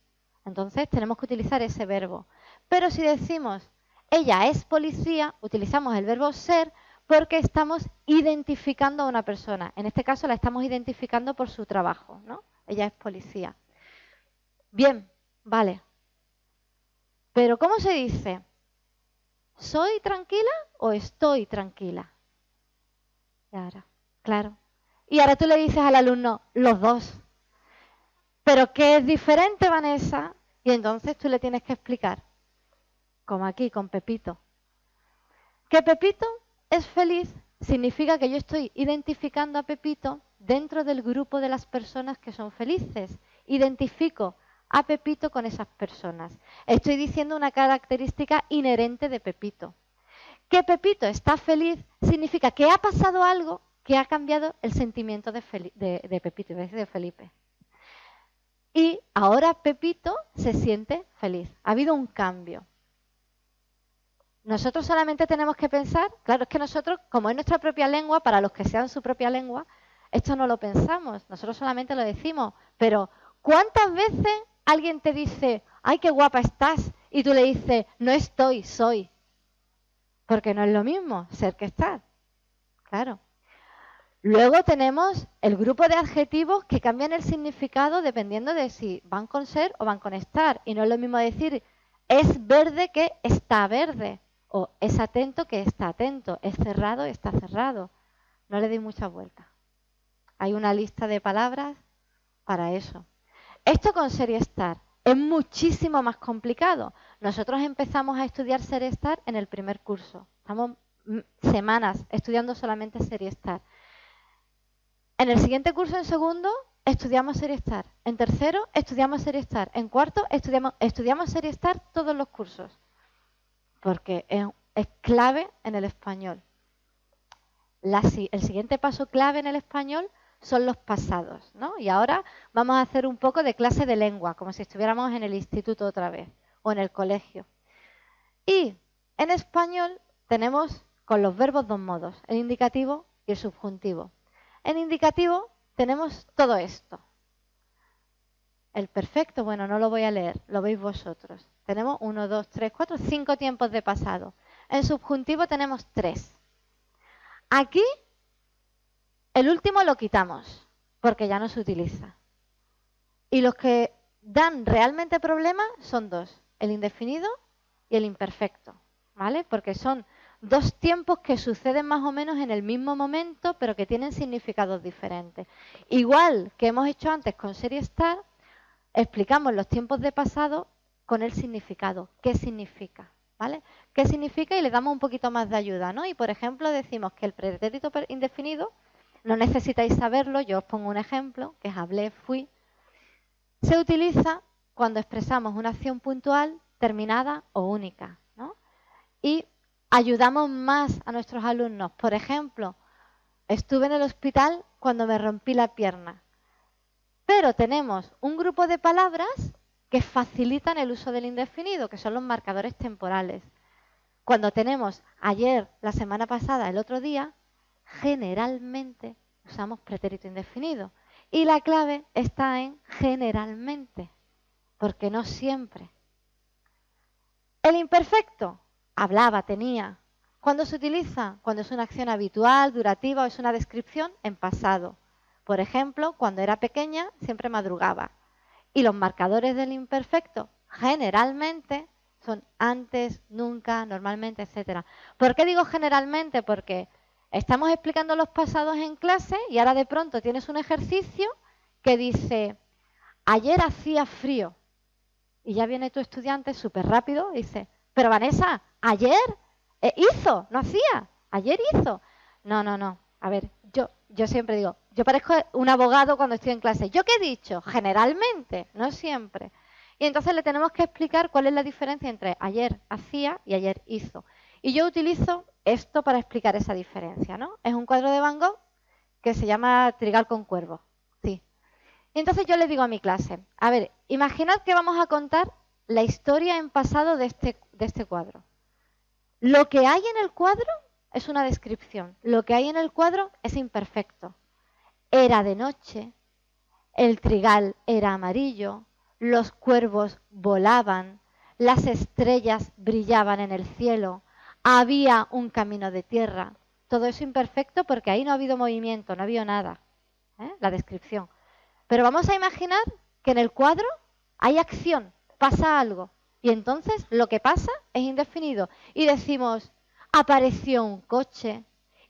Entonces tenemos que utilizar ese verbo. Pero si decimos ella es policía, utilizamos el verbo ser porque estamos identificando a una persona. En este caso la estamos identificando por su trabajo, ¿no? Ella es policía. Bien, vale. Pero ¿cómo se dice? ¿Soy tranquila o estoy tranquila? Y ahora, claro. Y ahora tú le dices al alumno, los dos. ¿Pero qué es diferente, Vanessa? Y entonces tú le tienes que explicar. Como aquí, con Pepito. Que Pepito es feliz significa que yo estoy identificando a Pepito dentro del grupo de las personas que son felices. Identifico a Pepito con esas personas. Estoy diciendo una característica inherente de Pepito. Que Pepito está feliz significa que ha pasado algo que ha cambiado el sentimiento de Pepito, de Felipe. Y ahora Pepito se siente feliz. Ha habido un cambio. Nosotros solamente tenemos que pensar, claro, es que nosotros, como es nuestra propia lengua, para los que sean su propia lengua, esto no lo pensamos, nosotros solamente lo decimos. Pero, ¿cuántas veces alguien te dice, ay, qué guapa estás? Y tú le dices, no estoy, soy. Porque no es lo mismo ser que estar. Claro. Luego tenemos el grupo de adjetivos que cambian el significado dependiendo de si van con ser o van con estar. Y no es lo mismo decir es verde que está verde. O es atento que está atento. Es cerrado, está cerrado. No le doy mucha vuelta. Hay una lista de palabras para eso. Esto con ser y estar es muchísimo más complicado. Nosotros empezamos a estudiar ser y estar en el primer curso. Estamos semanas estudiando solamente ser y estar. En el siguiente curso, en segundo, estudiamos ser y estar. En tercero, estudiamos ser y estar. En cuarto, estudiamos ser y estar todos los cursos. Porque es clave en el español. El siguiente paso clave en el español son los pasados, ¿no? Y ahora vamos a hacer un poco de clase de lengua, como si estuviéramos en el instituto otra vez, o en el colegio. Y en español tenemos con los verbos dos modos, el indicativo y el subjuntivo. En indicativo tenemos todo esto. El perfecto, bueno, no lo voy a leer, lo veis vosotros. Tenemos 1, 2, 3, 4, 5 tiempos de pasado. En subjuntivo tenemos 3. Aquí, el último lo quitamos, porque ya no se utiliza. Y los que dan realmente problemas son 2, el indefinido y el imperfecto, ¿vale? Porque son 2 tiempos que suceden más o menos en el mismo momento, pero que tienen significados diferentes. Igual que hemos hecho antes con serie estar, explicamos los tiempos de pasado con el significado. ¿Qué significa? ¿Vale? ¿Qué significa? Y le damos un poquito más de ayuda, ¿no? Y por ejemplo decimos que el pretérito indefinido, no necesitáis saberlo, yo os pongo un ejemplo, que es hablé, fui, se utiliza cuando expresamos una acción puntual, terminada o única, ¿no? Y ayudamos más a nuestros alumnos. Por ejemplo, estuve en el hospital cuando me rompí la pierna. Pero tenemos un grupo de palabras que facilitan el uso del indefinido, que son los marcadores temporales. Cuando tenemos ayer, la semana pasada, el otro día, generalmente usamos pretérito indefinido. Y la clave está en generalmente, porque no siempre. El imperfecto, hablaba, tenía. ¿Cuándo se utiliza? Cuando es una acción habitual, durativa o es una descripción en pasado. Por ejemplo, cuando era pequeña siempre madrugaba. Y los marcadores del imperfecto generalmente son antes, nunca, normalmente, etc. ¿Por qué digo generalmente? Porque estamos explicando los pasados en clase y ahora de pronto tienes un ejercicio que dice, ayer hacía frío. Y ya viene tu estudiante súper rápido y dice, pero Vanessa, ayer hizo, no hacía, ayer hizo. No, no, no. A ver, yo siempre digo, yo parezco un abogado cuando estoy en clase. ¿Yo qué he dicho? Generalmente, no siempre. Y entonces le tenemos que explicar cuál es la diferencia entre ayer hacía y ayer hizo. Y yo utilizo esto para explicar esa diferencia, ¿no? Es un cuadro de Van Gogh que se llama Trigal con cuervo. Sí. Y entonces yo le digo a mi clase, a ver, imaginad que vamos a contar la historia en pasado de este cuadro. Lo que hay en el cuadro es una descripción. Lo que hay en el cuadro es imperfecto. Era de noche, el trigal era amarillo, los cuervos volaban, las estrellas brillaban en el cielo, había un camino de tierra. Todo eso imperfecto porque ahí no ha habido movimiento, no ha habido nada. La descripción. Pero vamos a imaginar que en el cuadro hay acción, pasa algo. Y entonces lo que pasa es indefinido. Y decimos, apareció un coche,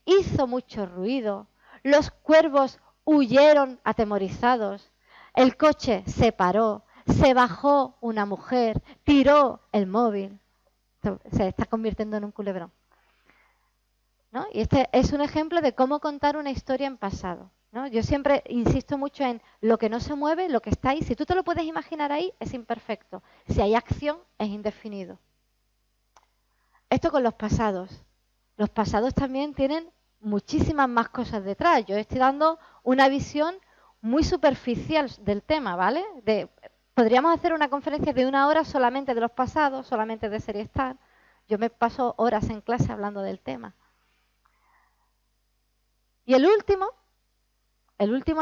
hizo mucho ruido, los cuervos huyeron atemorizados, el coche se paró, se bajó una mujer, tiró el móvil. Se está convirtiendo en un culebrón, ¿no? Y este es un ejemplo de cómo contar una historia en pasado, ¿no? Yo siempre insisto mucho en lo que no se mueve, lo que está ahí. Si tú te lo puedes imaginar ahí, es imperfecto. Si hay acción, es indefinido. Esto con los pasados. Los pasados también tienen muchísimas más cosas detrás. Yo estoy dando una visión muy superficial del tema, ¿vale? Podríamos hacer una conferencia de 1 hora solamente de los pasados, solamente de serie estar. Yo me paso horas en clase hablando del tema. Y el último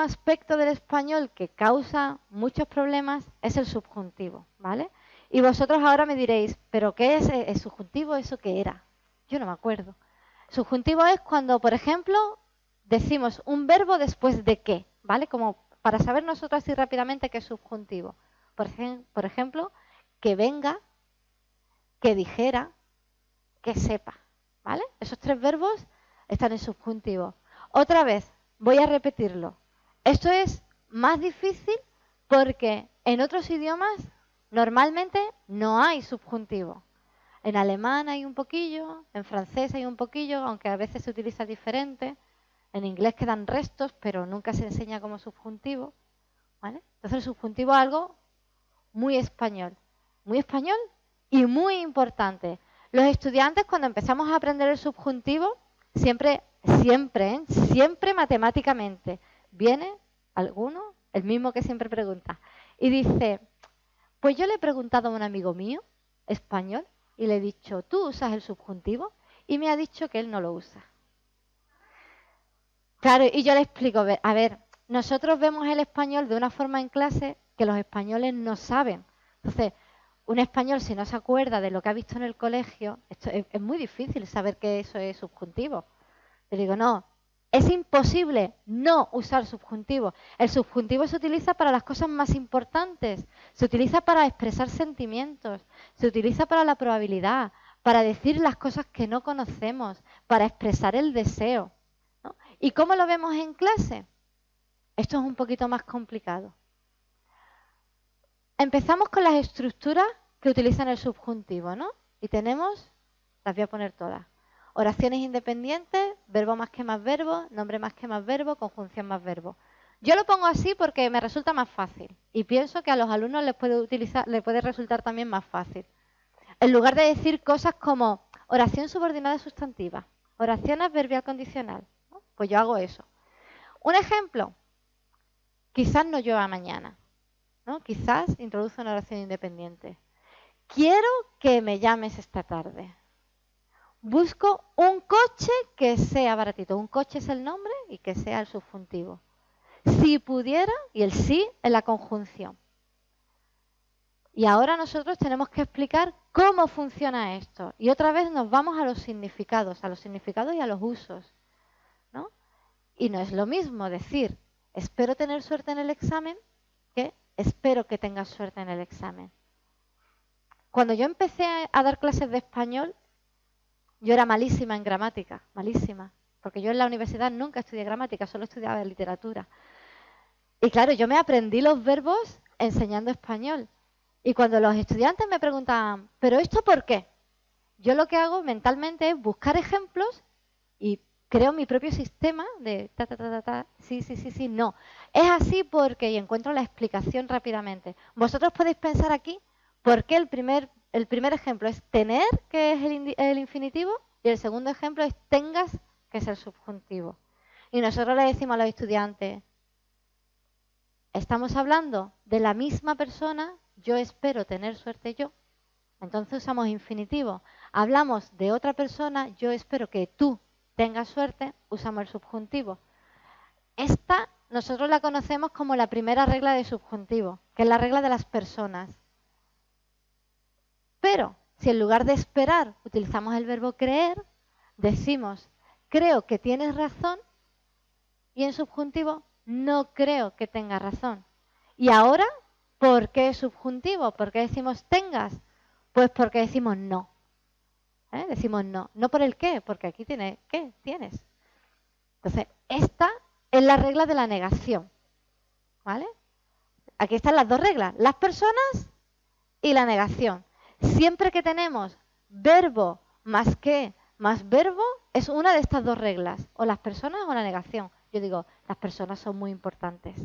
aspecto del español que causa muchos problemas es el subjuntivo, ¿vale? Y vosotros ahora me diréis, ¿pero qué es el subjuntivo? ¿Eso qué era? Yo no me acuerdo. Subjuntivo es cuando, por ejemplo, decimos un verbo después de qué, ¿vale? Como para saber nosotros así rápidamente qué es subjuntivo. Por ejemplo, que venga, que dijera, que sepa, ¿vale? Esos 3 verbos están en subjuntivo. Otra vez, voy a repetirlo. Esto es más difícil porque en otros idiomas normalmente no hay subjuntivo. En alemán hay un poquillo, en francés hay un poquillo, aunque a veces se utiliza diferente. En inglés quedan restos, pero nunca se enseña como subjuntivo, ¿vale? Entonces el subjuntivo es algo muy español y muy importante. Los estudiantes cuando empezamos a aprender el subjuntivo, siempre matemáticamente, viene alguno, el mismo que siempre pregunta, y dice, pues yo le he preguntado a un amigo mío, español, y le he dicho, ¿tú usas el subjuntivo? Y me ha dicho que él no lo usa. Claro, y yo le explico, a ver, nosotros vemos el español de una forma en clase que los españoles no saben. Entonces, un español, si no se acuerda de lo que ha visto en el colegio, esto es muy difícil saber que eso es subjuntivo. Yo digo, no, es imposible no usar subjuntivo. El subjuntivo se utiliza para las cosas más importantes, se utiliza para expresar sentimientos, se utiliza para la probabilidad, para decir las cosas que no conocemos, para expresar el deseo, ¿no? ¿Y cómo lo vemos en clase? Esto es un poquito más complicado. Empezamos con las estructuras que utilizan el subjuntivo, ¿no? Y tenemos, las voy a poner todas. Oraciones independientes, verbo más que más verbo, nombre más que más verbo, conjunción más verbo. Yo lo pongo así porque me resulta más fácil y pienso que a los alumnos les puede resultar también más fácil. En lugar de decir cosas como oración subordinada sustantiva, oración adverbial condicional, ¿no? Pues yo hago eso. Un ejemplo, quizás no llueva mañana, ¿no? Quizás introduce una oración independiente. Quiero que me llames esta tarde. Busco un coche que sea baratito. Un coche es el nombre y que sea el subjuntivo. Si pudiera, y el sí en la conjunción. Y ahora nosotros tenemos que explicar cómo funciona esto. Y otra vez nos vamos a los significados y a los usos, ¿no? Y no es lo mismo decir, espero tener suerte en el examen, que espero que tengas suerte en el examen. Cuando yo empecé a dar clases de español, yo era malísima en gramática, malísima. Porque yo en la universidad nunca estudié gramática, solo estudiaba literatura. Y claro, yo me aprendí los verbos enseñando español. Y cuando los estudiantes me preguntaban, ¿pero esto por qué? Yo lo que hago mentalmente es buscar ejemplos y creo mi propio sistema de sí, no. Es así porque, y encuentro la explicación rápidamente. Vosotros podéis pensar aquí por qué el primer ejemplo es tener, que es el infinitivo, y el segundo ejemplo es tengas, que es el subjuntivo. Y nosotros le decimos a los estudiantes, estamos hablando de la misma persona, yo espero tener suerte yo. Entonces usamos infinitivo. Hablamos de otra persona, yo espero que tú tengas suerte, usamos el subjuntivo. Esta nosotros la conocemos como la primera regla de subjuntivo, que es la regla de las personas. Pero si en lugar de esperar utilizamos el verbo creer, decimos, creo que tienes razón, y en subjuntivo, no creo que tengas razón. Y ahora, ¿por qué subjuntivo? ¿Por qué decimos tengas? Pues porque decimos no. Decimos no. No por el qué, porque aquí tiene qué, tienes. Entonces, esta es la regla de la negación. ¿Vale? Aquí están las dos reglas, las personas y la negación. Siempre que tenemos verbo más que más verbo, es una de estas dos reglas, o las personas o la negación. Yo digo, las personas son muy importantes.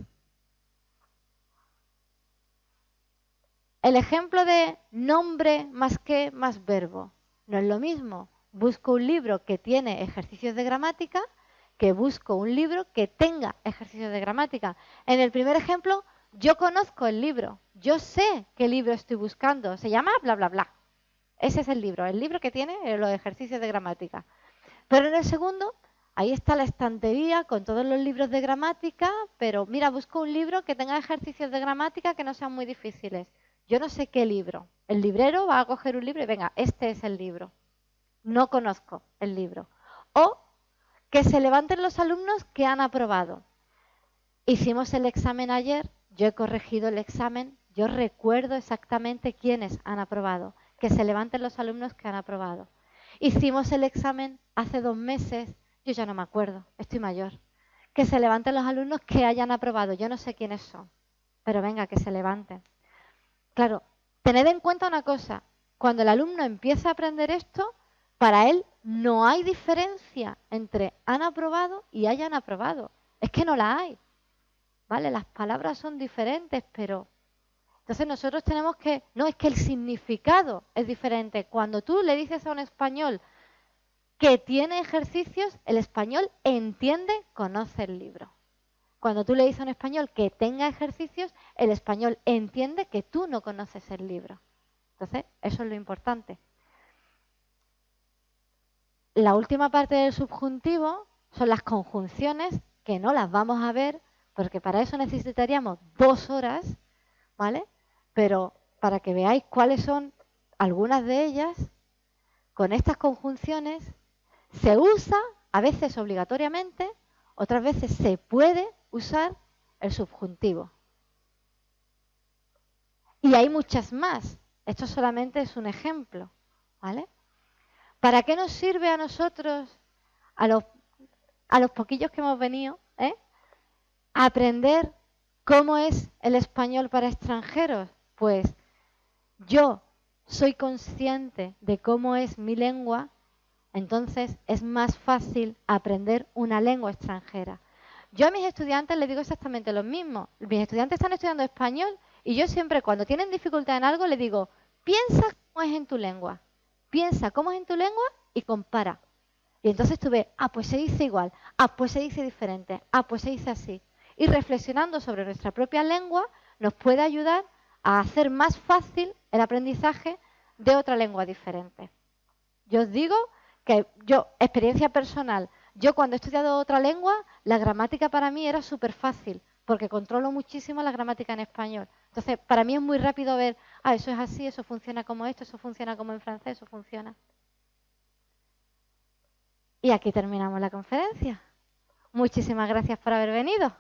El ejemplo de nombre más que más verbo no es lo mismo. Busco un libro que tiene ejercicios de gramática que busco un libro que tenga ejercicios de gramática. En el primer ejemplo, yo conozco el libro. Yo sé qué libro estoy buscando. Se llama bla, bla, bla. Ese es el libro que tiene los ejercicios de gramática. Pero en el segundo, ahí está la estantería con todos los libros de gramática, pero mira, busco un libro que tenga ejercicios de gramática que no sean muy difíciles. Yo no sé qué libro. El librero va a coger un libro y venga, este es el libro. No conozco el libro. O que se levanten los alumnos que han aprobado. Hicimos el examen ayer, yo he corregido el examen, yo recuerdo exactamente quiénes han aprobado. Que se levanten los alumnos que han aprobado. Hicimos el examen hace 2 meses, yo ya no me acuerdo, estoy mayor. Que se levanten los alumnos que hayan aprobado, yo no sé quiénes son, pero venga, que se levanten. Claro, tened en cuenta una cosa, cuando el alumno empieza a aprender esto, para él no hay diferencia entre han aprobado y hayan aprobado. Es que no la hay, ¿vale? Las palabras son diferentes, pero... Entonces nosotros tenemos que... No, es que el significado es diferente. Cuando tú le dices a un español que tiene ejercicios, el español entiende, conoce el libro. Cuando tú le dices a un español que tenga ejercicios, el español entiende que tú no conoces el libro. Entonces, eso es lo importante. La última parte del subjuntivo son las conjunciones, que no las vamos a ver, porque para eso necesitaríamos 2 horas, ¿vale? Pero para que veáis cuáles son algunas de ellas, con estas conjunciones se usa, a veces obligatoriamente, otras veces se puede usar el subjuntivo. Y hay muchas más. Esto solamente es un ejemplo, ¿vale? ¿Para qué nos sirve a nosotros, a los poquillos que hemos venido, aprender cómo es el español para extranjeros? Pues yo soy consciente de cómo es mi lengua, entonces es más fácil aprender una lengua extranjera. Yo a mis estudiantes les digo exactamente lo mismo. Mis estudiantes están estudiando español y yo siempre cuando tienen dificultad en algo les digo, piensa cómo es en tu lengua. Piensa cómo es en tu lengua y compara. Y entonces tú ves, pues se dice igual, pues se dice diferente, pues se dice así. Y reflexionando sobre nuestra propia lengua nos puede ayudar a hacer más fácil el aprendizaje de otra lengua diferente. Yo os digo que yo, experiencia personal, yo cuando he estudiado otra lengua, la gramática para mí era súper fácil, porque controlo muchísimo la gramática en español. Entonces, para mí es muy rápido ver, eso es así, eso funciona como esto, eso funciona como en francés, eso funciona. Y aquí terminamos la conferencia. Muchísimas gracias por haber venido.